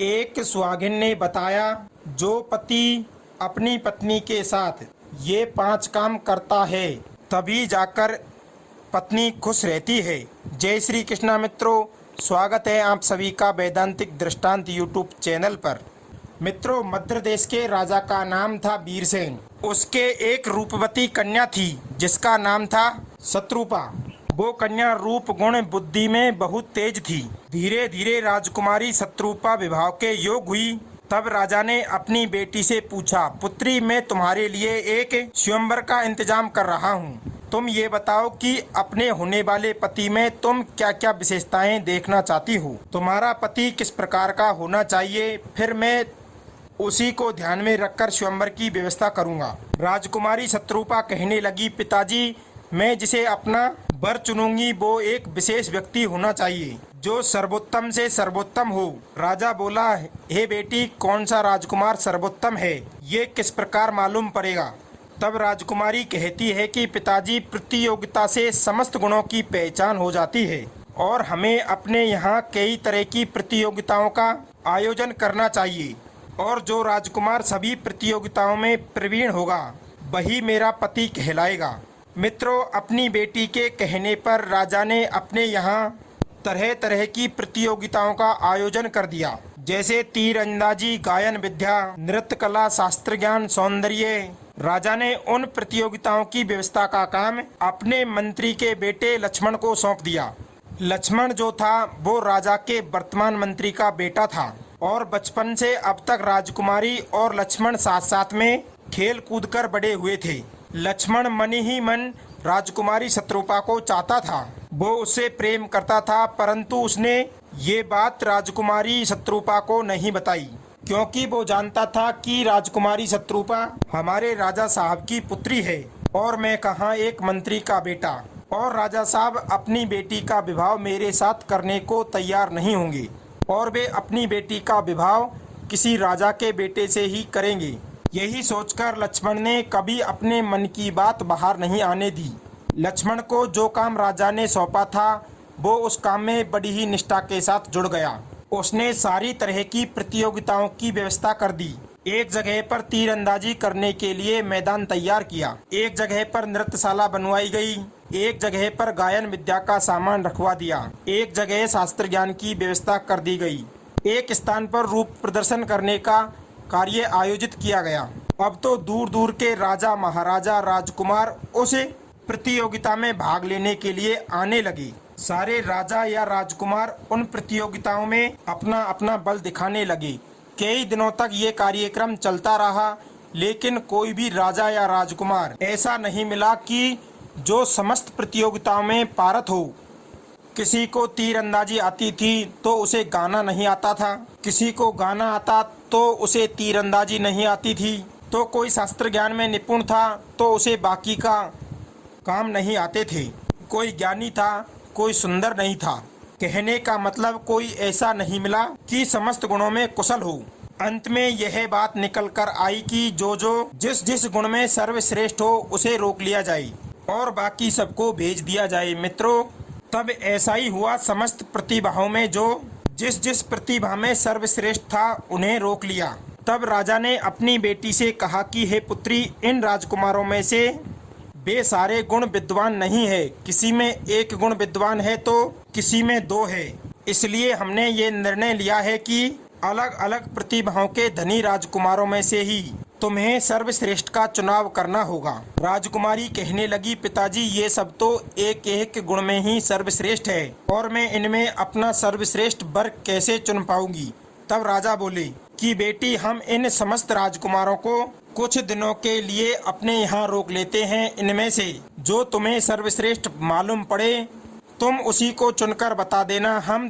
एक सुहागिन ने बताया, जो पति अपनी पत्नी के साथ ये 5 काम करता है तभी जाकर पत्नी खुश रहती है। जय श्री कृष्णा मित्रों, स्वागत है आप सभी का वैदांतिक दृष्टांत यूट्यूब चैनल पर। मित्रों, मध्य देश के राजा का नाम था वीरसेन। उसके एक रूपवती कन्या थी जिसका नाम था शत्रुपा। वो कन्या रूप गुण बुद्धि में बहुत तेज थी। धीरे धीरे राजकुमारी शत्रुपा विवाह के योग हुई। तब राजा ने अपनी बेटी से पूछा, पुत्री, मैं तुम्हारे लिए एक स्वयंवर का इंतजाम कर रहा हूँ। तुम ये बताओ कि अपने होने वाले पति में तुम क्या क्या विशेषताएं देखना चाहती हो। तुम्हारा पति किस प्रकार का होना चाहिए, फिर मैं उसी को ध्यान में रखकर स्वयंवर की व्यवस्था करूंगा। राजकुमारी शत्रुपा कहने लगी, पिताजी, मैं जिसे अपना वर चुनूंगी वो एक विशेष व्यक्ति होना चाहिए जो सर्वोत्तम से सर्वोत्तम हो। राजा बोला, हे बेटी, कौन सा राजकुमार सर्वोत्तम है, ये किस प्रकार मालूम पड़ेगा। तब राजकुमारी कहती है कि पिताजी, प्रतियोगिता से समस्त गुणों की पहचान हो जाती है और हमें अपने यहाँ कई तरह की प्रतियोगिताओं का आयोजन करना चाहिए और जो राजकुमार सभी प्रतियोगिताओं में प्रवीण होगा वही मेरा पति कहलाएगा। मित्रों, अपनी बेटी के कहने पर राजा ने अपने यहाँ तरह तरह की प्रतियोगिताओं का आयोजन कर दिया, जैसे तीरंदाजी, गायन विद्या, नृत्य कला, शास्त्र ज्ञान, सौंदर्य। राजा ने उन प्रतियोगिताओं की व्यवस्था का काम अपने मंत्री के बेटे लक्ष्मण को सौंप दिया। लक्ष्मण जो था वो राजा के वर्तमान मंत्री का बेटा था और बचपन से अब तक राजकुमारी और लक्ष्मण साथ साथ में खेल कूद कर बड़े हुए थे। लक्ष्मण मन ही मन राजकुमारी शत्रुपा को चाहता था। वो उससे प्रेम करता था, परंतु उसने ये बात राजकुमारी शत्रुपा को नहीं बताई, क्योंकि वो जानता था कि राजकुमारी शत्रुपा हमारे राजा साहब की पुत्री है और मैं कहाँ एक मंत्री का बेटा, और राजा साहब अपनी बेटी का विवाह मेरे साथ करने को तैयार नहीं होंगे और वे अपनी बेटी का विवाह किसी राजा के बेटे से ही करेंगे। यही सोचकर लक्ष्मण ने कभी अपने मन की बात बाहर नहीं आने दी। लक्ष्मण को जो काम राजा ने सौंपा था वो उस काम में बड़ी ही निष्ठा के साथ जुड़ गया। उसने सारी तरह की प्रतियोगिताओं की व्यवस्था कर दी। एक जगह पर तीरंदाजी करने के लिए मैदान तैयार किया, एक जगह पर नृत्यशाला बनवाई गई, एक जगह पर गायन विद्या का सामान रखवा दिया, एक जगह शास्त्र ज्ञान की व्यवस्था कर दी गई, एक स्थान पर रूप प्रदर्शन करने का कार्य आयोजित किया गया। अब तो दूर दूर के राजा, महाराजा, राजकुमार उस प्रतियोगिता में भाग लेने के लिए आने लगे। सारे राजा या राजकुमार उन प्रतियोगिताओं में अपना अपना बल दिखाने लगे। कई दिनों तक ये कार्यक्रम चलता रहा, लेकिन कोई भी राजा या राजकुमार ऐसा नहीं मिला कि जो समस्त प्रतियोगिताओं में पारंगत हो। किसी को तीरंदाजी आती थी तो उसे गाना नहीं आता था, किसी को गाना आता तो उसे तीरंदाजी नहीं आती थी, तो कोई शास्त्र ज्ञान में निपुण था तो उसे बाकी का काम नहीं आते थे, कोई ज्ञानी था, कोई सुंदर नहीं था। कहने का मतलब कोई ऐसा नहीं मिला कि समस्त गुणों में कुशल हो। अंत में यह बात निकल कर आई कि जो जिस जिस गुण में सर्वश्रेष्ठ हो उसे रोक लिया जाए और बाकी सबको भेज दिया जाए। मित्रों, तब ऐसा ही हुआ। समस्त प्रतिभाओं में जो जिस जिस प्रतिभा में सर्वश्रेष्ठ था उन्हें रोक लिया। तब राजा ने अपनी बेटी से कहा कि हे पुत्री, इन राजकुमारों में से वे सारे गुण विद्वान नहीं है, किसी में एक गुण विद्वान है तो किसी में 2 है। इसलिए हमने ये निर्णय लिया है कि अलग अलग प्रतिभाओं के धनी राजकुमारों में से ही तुम्हें सर्वश्रेष्ठ का चुनाव करना होगा। राजकुमारी कहने लगी, पिताजी, ये सब तो एक एक गुण में ही सर्वश्रेष्ठ है और मैं इनमें अपना सर्वश्रेष्ठ वर कैसे चुन पाऊंगी। तब राजा बोले कि बेटी, हम इन समस्त राजकुमारों को कुछ दिनों के लिए अपने यहाँ रोक लेते हैं। इनमें से जो तुम्हें सर्वश्रेष्ठ मालूम पड़े तुम उसी को चुनकर बता देना, हम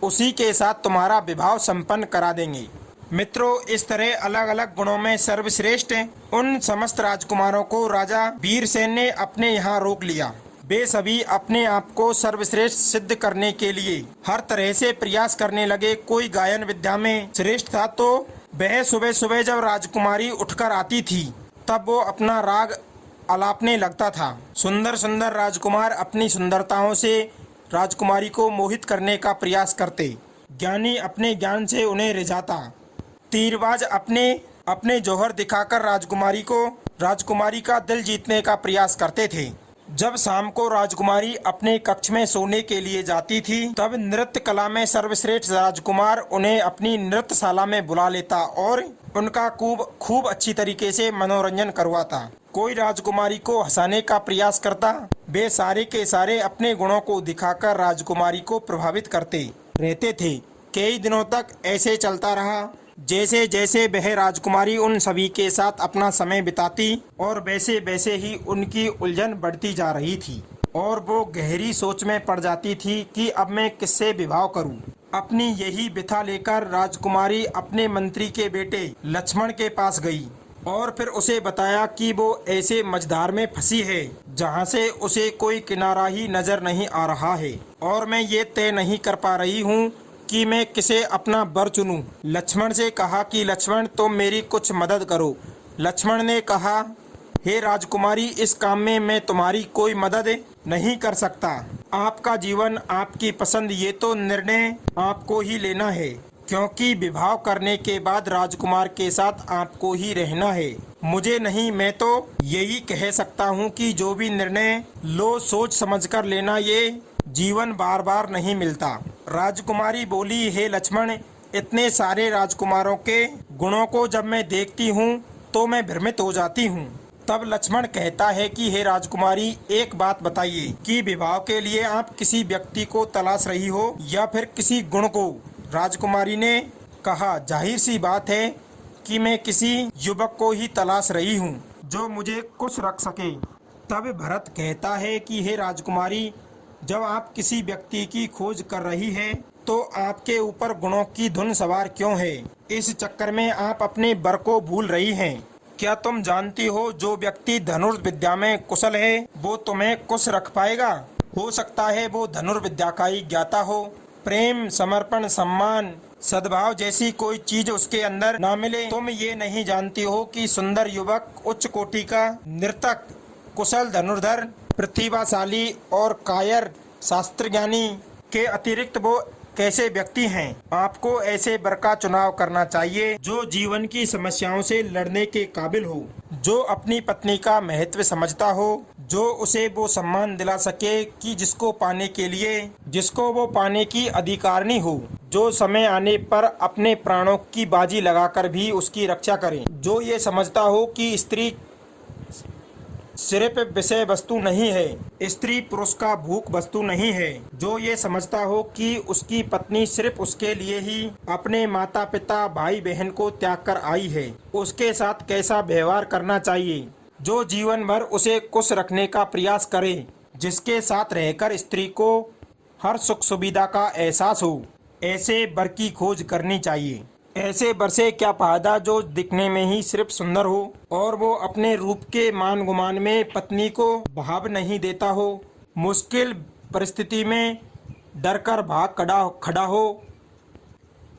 उसी के साथ तुम्हारा विवाह संपन्न करा देंगे। मित्रों, इस तरह अलग अलग गुणों में सर्वश्रेष्ठ उन समस्त राजकुमारों को राजा वीरसेन ने अपने यहाँ रोक लिया। वे सभी अपने आप को सर्वश्रेष्ठ सिद्ध करने के लिए हर तरह से प्रयास करने लगे। कोई गायन विद्या में श्रेष्ठ था तो वह सुबह सुबह जब राजकुमारी उठकर आती थी तब वो अपना राग आलापने लगता था। सुंदर सुंदर राजकुमार अपनी सुंदरताओं से राजकुमारी को मोहित करने का प्रयास करते। ज्ञानी अपने ज्ञान से उन्हें रिझाता। तीरबाज अपने जौहर दिखाकर राजकुमारी का दिल जीतने का प्रयास करते थे। जब शाम को राजकुमारी अपने कक्ष में सोने के लिए जाती थी, तब नृत्य कला में सर्वश्रेष्ठ राजकुमार उन्हें अपनी नृत्यशाला में बुला लेता और उनका खूब अच्छी तरीके से मनोरंजन करवाता। कोई राजकुमारी को हंसाने का प्रयास करता। वे सारे के सारे अपने गुणों को दिखाकर राजकुमारी को प्रभावित करते रहते थे। कई दिनों तक ऐसे चलता रहा। जैसे जैसे वह राजकुमारी उन सभी के साथ अपना समय बिताती और वैसे वैसे ही उनकी उलझन बढ़ती जा रही थी और वो गहरी सोच में पड़ जाती थी कि अब मैं किससे विवाह करूं। अपनी यही व्यथा लेकर राजकुमारी अपने मंत्री के बेटे लक्ष्मण के पास गई और फिर उसे बताया कि वो ऐसे मझधार में फंसी है जहां से उसे कोई किनारा ही नजर नहीं आ रहा है और मैं ये तय नहीं कर पा रही हूँ कि मैं किसे अपना वर चुनूं। लक्ष्मण से कहा कि लक्ष्मण तुम मेरी कुछ मदद करो। लक्ष्मण ने कहा, हे राजकुमारी, इस काम में मैं तुम्हारी कोई मदद नहीं कर सकता। आपका जीवन, आपकी पसंद, ये तो निर्णय आपको ही लेना है, क्योंकि विवाह करने के बाद राजकुमार के साथ आपको ही रहना है। मुझे नहीं, मैं तो यही कह सकता हूँ कि जो भी निर्णय लो सोच समझकर लेना, ये जीवन बार बार नहीं मिलता। राजकुमारी बोली, हे लक्ष्मण, इतने सारे राजकुमारों के गुणों को जब मैं देखती हूँ तो मैं भ्रमित हो जाती हूँ। तब लक्ष्मण कहता है कि हे राजकुमारी, एक बात बताइए कि विवाह के लिए आप किसी व्यक्ति को तलाश रही हो या फिर किसी गुण को। राजकुमारी ने कहा, जाहिर सी बात है कि मैं किसी युवक को ही तलाश रही हूँ जो मुझे खुश रख सके। तब भरत कहता है कि हे राजकुमारी, जब आप किसी व्यक्ति की खोज कर रही है तो आपके ऊपर गुणों की धुन सवार क्यों है? इस चक्कर में आप अपने वर को भूल रही हैं। क्या तुम जानती हो, जो व्यक्ति धनुर्विद्या में कुशल है वो तुम्हें खुश रख पाएगा। हो सकता है वो धनुर्विद्या का ही ज्ञाता हो। प्रेम, समर्पण, सम्मान, सद्भाव जैसी कोई चीज उसके अंदर ना मिले। तुम ये नहीं जानती हो कि सुंदर युवक, उच्च कोटि का नर्तक, कुशल धनुर्धर, प्रतिभाशाली और कायर शास्त्रज्ञानी के अतिरिक्त वो कैसे व्यक्ति हैं। आपको ऐसे वर का चुनाव करना चाहिए जो जीवन की समस्याओं से लड़ने के काबिल हो, जो अपनी पत्नी का महत्व समझता हो, जो उसे वो सम्मान दिला सके कि जिसको वो पाने की अधिकारिणी हो, जो समय आने पर अपने प्राणों की बाजी लगाकर भी उसकी रक्षा करे, जो ये समझता हो कि स्त्री सिर्फ विषय वस्तु नहीं है, स्त्री पुरुष का भूख वस्तु नहीं है, जो ये समझता हो कि उसकी पत्नी सिर्फ उसके लिए ही अपने माता पिता भाई बहन को त्याग कर आई है, उसके साथ कैसा व्यवहार करना चाहिए, जो जीवन भर उसे खुश रखने का प्रयास करे, जिसके साथ रहकर स्त्री को हर सुख सुविधा का एहसास हो। ऐसे वर की खोज करनी चाहिए। ऐसे वर से क्या फायदा जो दिखने में ही सिर्फ सुंदर हो और वो अपने रूप के मान गुमान में पत्नी को भाव नहीं देता हो, मुश्किल परिस्थिति में डर कर भाग खड़ा हो,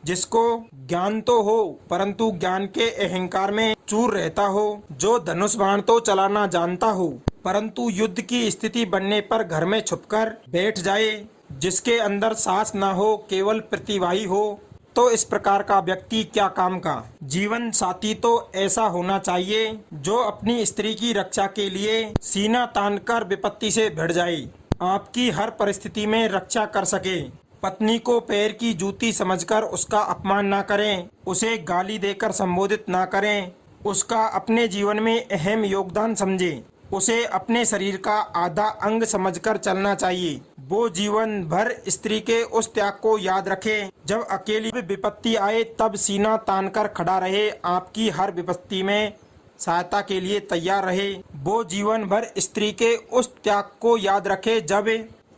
जिसको ज्ञान तो हो परंतु ज्ञान के अहंकार में चूर रहता हो, जो धनुष बाण तो चलाना जानता हो परंतु युद्ध की स्थिति बनने पर घर में छुपकर बैठ जाए, जिसके अंदर साहस ना हो, केवल प्रतिभा ही हो, तो इस प्रकार का व्यक्ति क्या काम का। जीवन साथी तो ऐसा होना चाहिए जो अपनी स्त्री की रक्षा के लिए सीना तानकर विपत्ति से भिड़ जाए, आपकी हर परिस्थिति में रक्षा कर सके, पत्नी को पैर की जूती समझकर उसका अपमान ना करें, उसे गाली देकर संबोधित ना करें, उसका अपने जीवन में अहम योगदान समझे, उसे अपने शरीर का आधा अंग समझकर चलना चाहिए। वो जीवन भर स्त्री के उस त्याग को याद रखे, जब अकेली विपत्ति आए तब सीना तानकर खड़ा रहे, आपकी हर विपत्ति में सहायता के लिए तैयार रहे। वो जीवन भर स्त्री के उस त्याग को याद रखे जब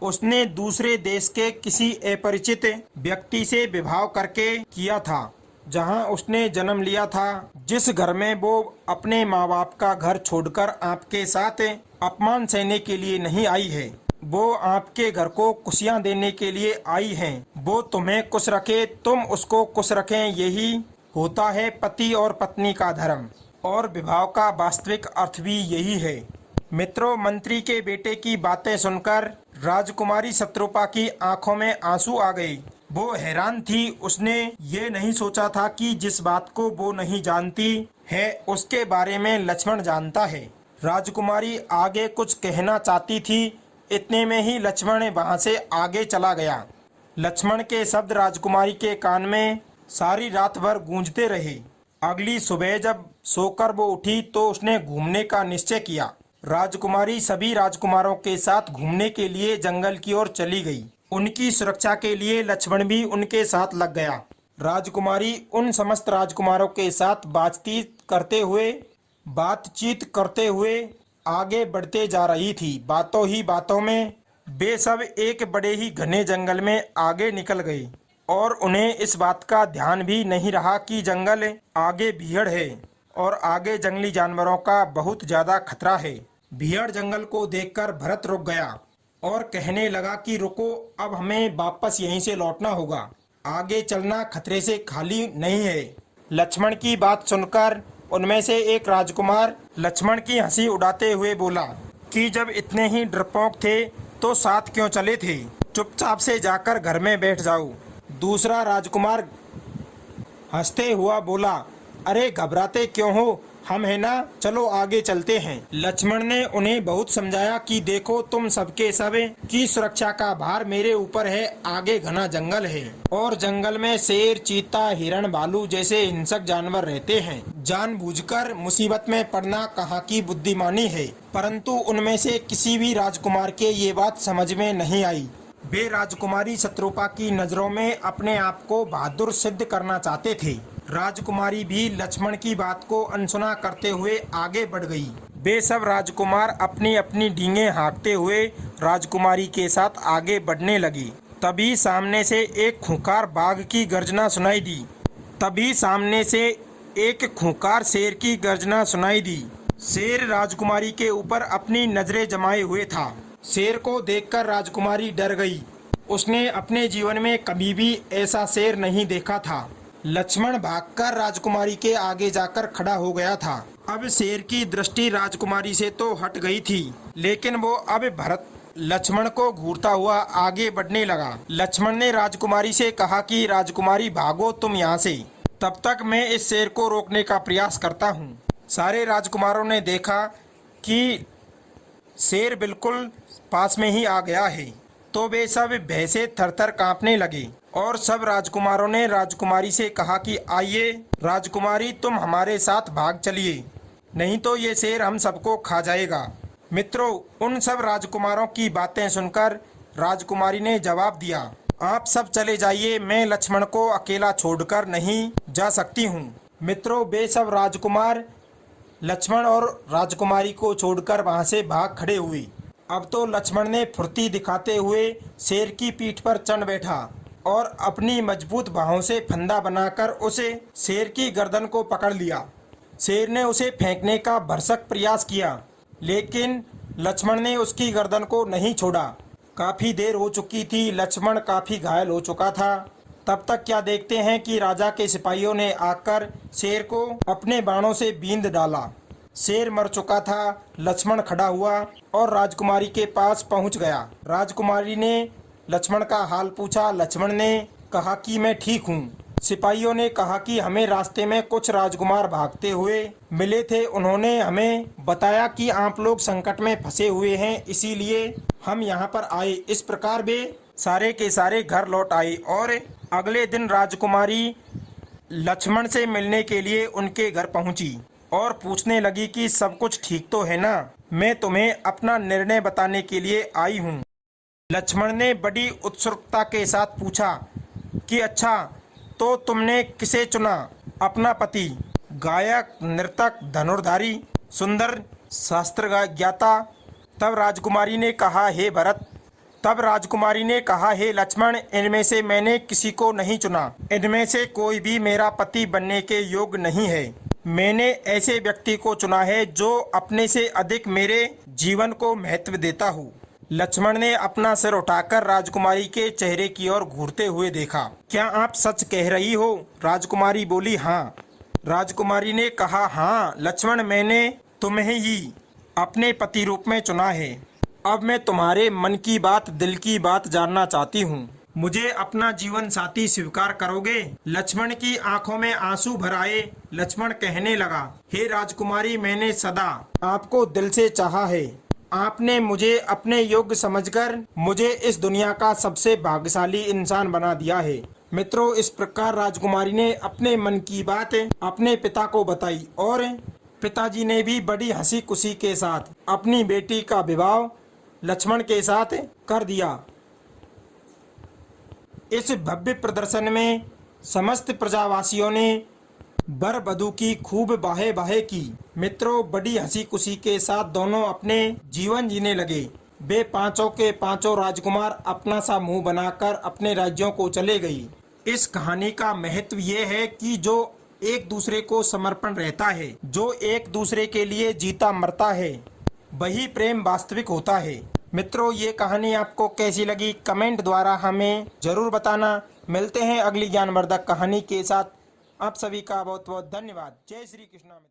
उसने दूसरे देश के किसी अपरिचित व्यक्ति से विवाह करके किया था, जहां उसने जन्म लिया था, जिस घर में वो अपने माँ बाप का घर छोड़कर आपके साथ अपमान सहने के लिए नहीं आई है, वो आपके घर को खुशियां देने के लिए आई हैं। वो तुम्हें खुश रखे, तुम उसको खुश रखें, यही होता है पति और पत्नी का धर्म, और विवाह का वास्तविक अर्थ भी यही है। मित्रों, मंत्री के बेटे की बातें सुनकर राजकुमारी शत्रुपा की आंखों में आंसू आ गए। वो हैरान थी। उसने ये नहीं सोचा था कि जिस बात को वो नहीं जानती है उसके बारे में लक्ष्मण जानता है। राजकुमारी आगे कुछ कहना चाहती थी, इतने में ही लक्ष्मण वहां से आगे चला गया। लक्ष्मण के शब्द राजकुमारी के कान में सारी रात भर गूंजते रहे। अगली सुबह जब सोकर वो उठी तो उसने घूमने का निश्चय किया। राजकुमारी सभी राजकुमारों के साथ घूमने के लिए जंगल की ओर चली गई। उनकी सुरक्षा के लिए लक्ष्मण भी उनके साथ लग गया। राजकुमारी उन समस्त राजकुमारों के साथ बातचीत करते हुए आगे बढ़ते जा रही थी। बातों ही बातों में वे सब एक बड़े ही घने जंगल में आगे निकल गए और उन्हें इस बात का ध्यान भी नहीं रहा कि जंगल आगे भीड़ है और आगे जंगली जानवरों का बहुत ज्यादा खतरा है। भीड़ जंगल को देखकर भरत रुक गया और कहने लगा कि रुको, अब हमें वापस यहीं से लौटना होगा। आगे चलना खतरे से खाली नहीं है। लक्ष्मण की बात सुनकर उनमें से एक राजकुमार लक्ष्मण की हंसी उड़ाते हुए बोला कि जब इतने ही डरपोक थे तो साथ क्यों चले थे, चुपचाप से जाकर घर में बैठ जाओ। दूसरा राजकुमार हंसते हुआ बोला, अरे घबराते क्यों हो, हम है ना, चलो आगे चलते हैं। लक्ष्मण ने उन्हें बहुत समझाया कि देखो, तुम सबके सब की सुरक्षा का भार मेरे ऊपर है। आगे घना जंगल है और जंगल में शेर, चीता, हिरण, भालू जैसे हिंसक जानवर रहते हैं। जानबूझकर मुसीबत में पड़ना कहाँ की बुद्धिमानी है। परंतु उनमें से किसी भी राजकुमार के ये बात समझ में नहीं आई। वे राजकुमारी शत्रुपा की नजरों में अपने आप को बहादुर सिद्ध करना चाहते थे। राजकुमारी भी लक्ष्मण की बात को अनसुना करते हुए आगे बढ़ गई। वे सब राजकुमार अपनी अपनी डींगे हाँकते हुए राजकुमारी के साथ आगे बढ़ने लगे। तभी सामने से एक खूंखार बाघ की गर्जना सुनाई दी। तभी सामने से एक खूंखार शेर की गर्जना सुनाई दी। शेर राजकुमारी के ऊपर अपनी नजरें जमाए हुए था। शेर को देखकर राजकुमारी डर गई। उसने अपने जीवन में कभी भी ऐसा शेर नहीं देखा था। लक्ष्मण भागकर राजकुमारी के आगे जाकर खड़ा हो गया था। अब शेर की दृष्टि राजकुमारी से तो हट गई थी, लेकिन वो अब भरत लक्ष्मण को घूरता हुआ आगे बढ़ने लगा। लक्ष्मण ने राजकुमारी से कहा कि राजकुमारी भागो तुम यहाँ से, तब तक मैं इस शेर को रोकने का प्रयास करता हूँ। सारे राजकुमारों ने देखा कि शेर बिल्कुल पास में ही आ गया है, तो वे सब भय से थरथर कांपने लगे और सब राजकुमारों ने राजकुमारी से कहा कि आइए राजकुमारी, तुम हमारे साथ भाग चलिए, नहीं तो ये शेर हम सबको खा जाएगा। मित्रों, उन सब राजकुमारों की बातें सुनकर राजकुमारी ने जवाब दिया, आप सब चले जाइए, मैं लक्ष्मण को अकेला छोड़कर नहीं जा सकती हूँ। मित्रों, वे सब राजकुमार लक्ष्मण और राजकुमारी को छोड़कर वहां से भाग खड़े हुए। अब तो लक्ष्मण ने फुर्ती दिखाते हुए शेर की पीठ पर चढ़ बैठा और अपनी मजबूत बाहों से फंदा बनाकर उसे शेर की गर्दन को पकड़ लिया। शेर ने उसे फेंकने का भरसक प्रयास किया, लेकिन लक्ष्मण ने उसकी गर्दन को नहीं छोड़ा। काफी देर हो चुकी थी, लक्ष्मण काफी घायल हो चुका था। तब तक क्या देखते हैं कि राजा के सिपाहियों ने आकर शेर को अपने बाणों से बींध डाला। शेर मर चुका था। लक्ष्मण खड़ा हुआ और राजकुमारी के पास पहुंच गया। राजकुमारी ने लक्ष्मण का हाल पूछा। लक्ष्मण ने कहा कि मैं ठीक हूँ। सिपाहियों ने कहा कि हमें रास्ते में कुछ राजकुमार भागते हुए मिले थे, उन्होंने हमें बताया कि आप लोग संकट में फंसे हुए हैं, इसीलिए हम यहाँ पर आए। इस प्रकार वे सारे के सारे घर लौट आए और अगले दिन राजकुमारी लक्ष्मण से मिलने के लिए उनके घर पहुंची और पूछने लगी कि सब कुछ ठीक तो है ना, मैं तुम्हें अपना निर्णय बताने के लिए आई हूँ। लक्ष्मण ने बड़ी उत्सुकता के साथ पूछा कि अच्छा, तो तुमने किसे चुना, अपना पति, गायक, नर्तक, धनुर्धारी, सुंदर, शास्त्र ज्ञाता? तब राजकुमारी ने कहा, हे लक्ष्मण, इनमें से मैंने किसी को नहीं चुना। इनमें से कोई भी मेरा पति बनने के योग्य नहीं है। मैंने ऐसे व्यक्ति को चुना है जो अपने से अधिक मेरे जीवन को महत्व देता हो। लक्ष्मण ने अपना सिर उठाकर राजकुमारी के चेहरे की ओर घूरते हुए देखा। क्या आप सच कह रही हो? राजकुमारी बोली, हाँ। राजकुमारी ने कहा, हाँ लक्ष्मण, मैंने तुम्हें ही अपने पति रूप में चुना है। अब मैं तुम्हारे मन की बात, दिल की बात जानना चाहती हूँ। मुझे अपना जीवन साथी स्वीकार करोगे? लक्ष्मण की आंखों में आंसू भर आए। लक्ष्मण कहने लगा, हे राजकुमारी, मैंने सदा आपको दिल से चाहा है। आपने मुझे अपने योग्य समझकर मुझे इस दुनिया का सबसे भाग्यशाली इंसान बना दिया है। मित्रों, इस प्रकार राजकुमारी ने अपने मन की बात अपने पिता को बताई और पिताजी ने भी बड़ी हंसी खुशी के साथ अपनी बेटी का विवाह लक्ष्मण के साथ कर दिया। इस भव्य प्रदर्शन में समस्त प्रजावासियों ने वर वधू की खूब बाहे बाहे की। मित्रों, बड़ी हंसी खुशी के साथ दोनों अपने जीवन जीने लगे। वे पांचों के पांचों राजकुमार अपना सा मुंह बनाकर अपने राज्यों को चले गई। इस कहानी का महत्व ये है कि जो एक दूसरे को समर्पण रहता है, जो एक दूसरे के लिए जीता मरता है, वही प्रेम वास्तविक होता है। मित्रों, ये कहानी आपको कैसी लगी कमेंट द्वारा हमें जरूर बताना। मिलते हैं अगली ज्ञानवर्धक कहानी के साथ। आप सभी का बहुत बहुत धन्यवाद। जय श्री कृष्ण।